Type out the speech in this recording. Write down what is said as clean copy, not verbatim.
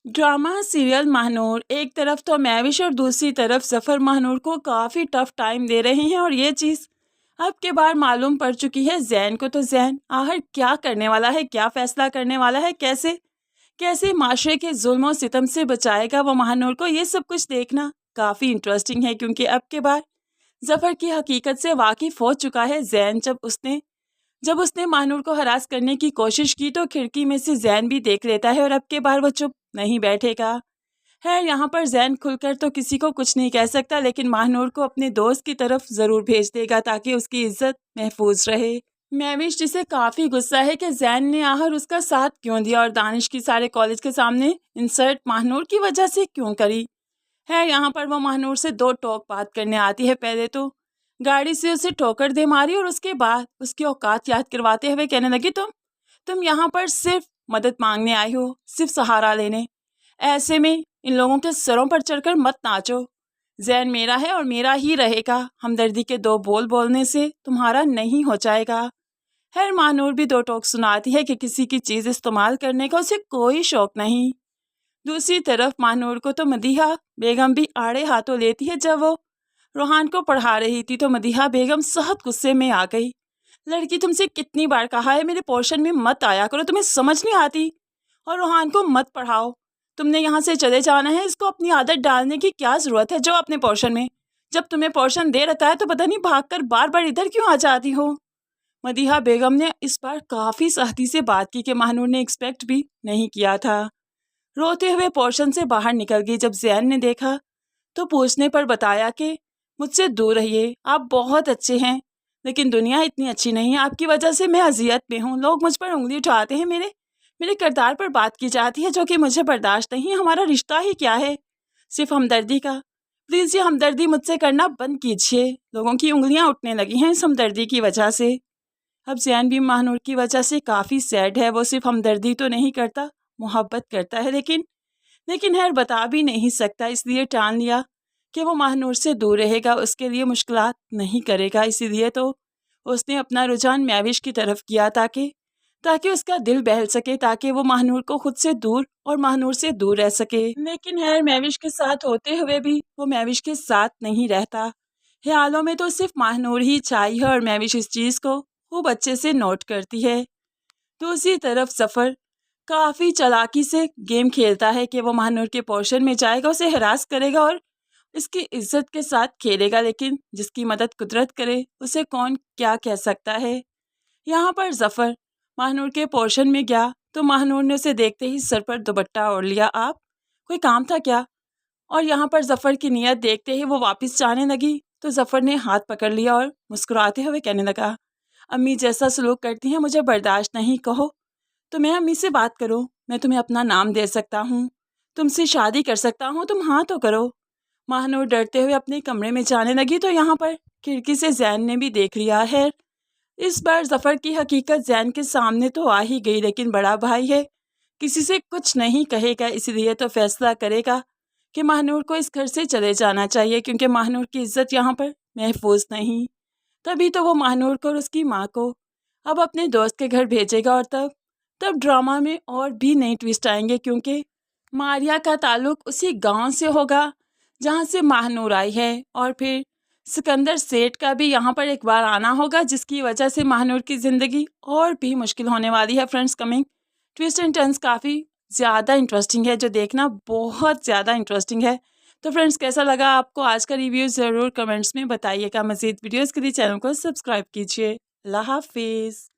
Drama serial Mahnoor एक तरफ तो महविश और दूसरी तरफ जफर महानूर को काफ़ी टफ टाइम दे रहे हैं और ये चीज़ अब के बार मालूम पड़ चुकी है जैन को। तो जैन आखिर क्या करने वाला है, क्या फैसला करने वाला है, कैसे कैसे माशरे के जुल्म और सितम से बचाएगा वो महानूर को, ये सब कुछ देखना काफ़ी इंटरेस्टिंग है क्योंकि अब के बार जफर की हकीकत से वाकिफ हो चुका है जैन। जब उसने महानूर को हरास करने की कोशिश की तो खिड़की में से जैन भी देख लेता है और अब के बार वो चुप नहीं बैठेगा। है यहाँ पर जैन खुलकर तो किसी को कुछ नहीं कह सकता, लेकिन महानूर को अपने दोस्त की तरफ ज़रूर भेज देगा ताकि उसकी इज्जत महफूज रहे। महविश जिसे काफ़ी गुस्सा है कि जैन ने आखिर उसका साथ क्यों दिया और दानिश की सारे कॉलेज के सामने इंसर्ट महानूर की वजह से क्यों करी। है यहाँ पर वो महानूर से दो टोक बात करने आती है। पहले तो गाड़ी से उसे ठोकर दे मारी और उसके बाद उसकी औकात याद करवाते हुए कहने लगी, तुम यहाँ पर सिर्फ मदद मांगने आई हो, सिर्फ सहारा लेने। ऐसे में इन लोगों के सरों पर चढ़कर मत नाचो। जैन मेरा है और मेरा ही रहेगा। हमदर्दी के दो बोल बोलने से तुम्हारा नहीं हो जाएगा। खैर महानूर भी दो टोक सुनाती है कि किसी की चीज़ इस्तेमाल करने का उसे कोई शौक नहीं। दूसरी तरफ महानूर को तो मदीहा बेगम भी आड़े हाथों लेती है। जब वो रोहान को पढ़ा रही थी तो मदीहा बेगम सख्त गुस्से में आ गई। लड़की, तुमसे कितनी बार कहा है मेरे पोर्शन में मत आया करो, तुम्हें समझ नहीं आती। और रोहान को मत पढ़ाओ, तुमने यहाँ से चले जाना है। इसको अपनी आदत डालने की क्या ज़रूरत है। जो अपने पोर्शन में, जब तुम्हें पोर्शन दे रखा है तो पता नहीं भागकर बार बार इधर क्यों आ जाती हो। मदीहा बेगम ने इस बार काफ़ी सख्ती से बात की कि महानूर ने एक्सपेक्ट भी नहीं किया था। रोते हुए पोर्शन से बाहर निकल गई। जब जैन ने देखा तो पूछने पर बताया कि मुझसे दूर रहिए, आप बहुत अच्छे हैं लेकिन दुनिया इतनी अच्छी नहीं है। आपकी वजह से मैं अजियत में हूँ। लोग मुझ पर उंगली उठाते हैं, मेरे किरदार पर बात की जाती है जो कि मुझे बर्दाश्त नहीं। हमारा रिश्ता ही क्या है, सिर्फ हमदर्दी का। प्लीज़ ये हमदर्दी मुझसे करना बंद कीजिए। लोगों की उंगलियाँ उठने लगी हैं इस हमदर्दी की वजह से। अब जैन भी महानूर की वजह से काफ़ी सैड है। वो सिर्फ हमदर्दी तो नहीं करता, मोहब्बत करता है, लेकिन खैर बता भी नहीं सकता, इसलिए ठान लिया कि वो महानूर से दूर रहेगा, उसके लिए मुश्किलात नहीं करेगा। इसीलिए तो उसने अपना रुझान महविश की तरफ किया ताकि उसका दिल बहल सके, ताकि वो महानूर को खुद से दूर और महानूर से दूर रह सके। लेकिन खैर महविश के साथ होते हुए भी वो महविश के साथ नहीं रहता। ख्यालों में तो सिर्फ महानूर ही छाई है और महविश इस चीज़ को खूब अच्छे से नोट करती है। दूसरी तरफ जफर काफ़ी चालाकी से गेम खेलता है कि वो महानूर के पोर्शन में जाएगा, उसे हरास करेगा और इसकी इज्जत के साथ खेलेगा। लेकिन जिसकी मदद कुदरत करे उसे कौन क्या कह सकता है। यहाँ पर जफर महानूर के पोर्शन में गया तो महानूर ने उसे देखते ही सर पर दुपट्टा ओढ़ लिया। आप, कोई काम था क्या? और यहाँ पर जफर की नीयत देखते ही वो वापस जाने लगी तो जफर ने हाथ पकड़ लिया और मुस्कुराते हुए कहने लगा, अम्मी जैसा सलूक करती हैं मुझे बर्दाश्त नहीं। कहो तो मैं अम्मी से बात करूँ, मैं तुम्हें अपना नाम दे सकता हूँ, तुमसे शादी कर सकता हूँ, तुम हाँ तो करो। महानूर डरते हुए अपने कमरे में जाने लगी तो यहाँ पर खिड़की से जैन ने भी देख लिया है। इस बार जफर की हकीकत जैन के सामने तो आ ही गई, लेकिन बड़ा भाई है, किसी से कुछ नहीं कहेगा, इसलिए तो फैसला करेगा कि महानूर को इस घर से चले जाना चाहिए क्योंकि महानूर की इज्जत यहाँ पर महफूज नहीं। तभी तो वो महानूर को और उसकी माँ को अब अपने दोस्त के घर भेजेगा और तब ड्रामा में और भी नई ट्विस्ट आएंगे क्योंकि मारिया का ताल्लुक उसी गांव से होगा जहां से महानूर आई है और फिर सिकंदर सेठ का भी यहाँ पर एक बार आना होगा जिसकी वजह से महानूर की ज़िंदगी और भी मुश्किल होने वाली है। Friends, coming twist and turns काफ़ी ज़्यादा इंटरेस्टिंग है, जो देखना बहुत ज़्यादा इंटरेस्टिंग है। तो फ्रेंड्स, कैसा लगा आपको आज का रिव्यू ज़रूर कमेंट्स में बताइएगा। मज़ीद वीडियोज़ के लिए चैनल को सब्सक्राइब कीजिए। अल्लाह हाफिज़।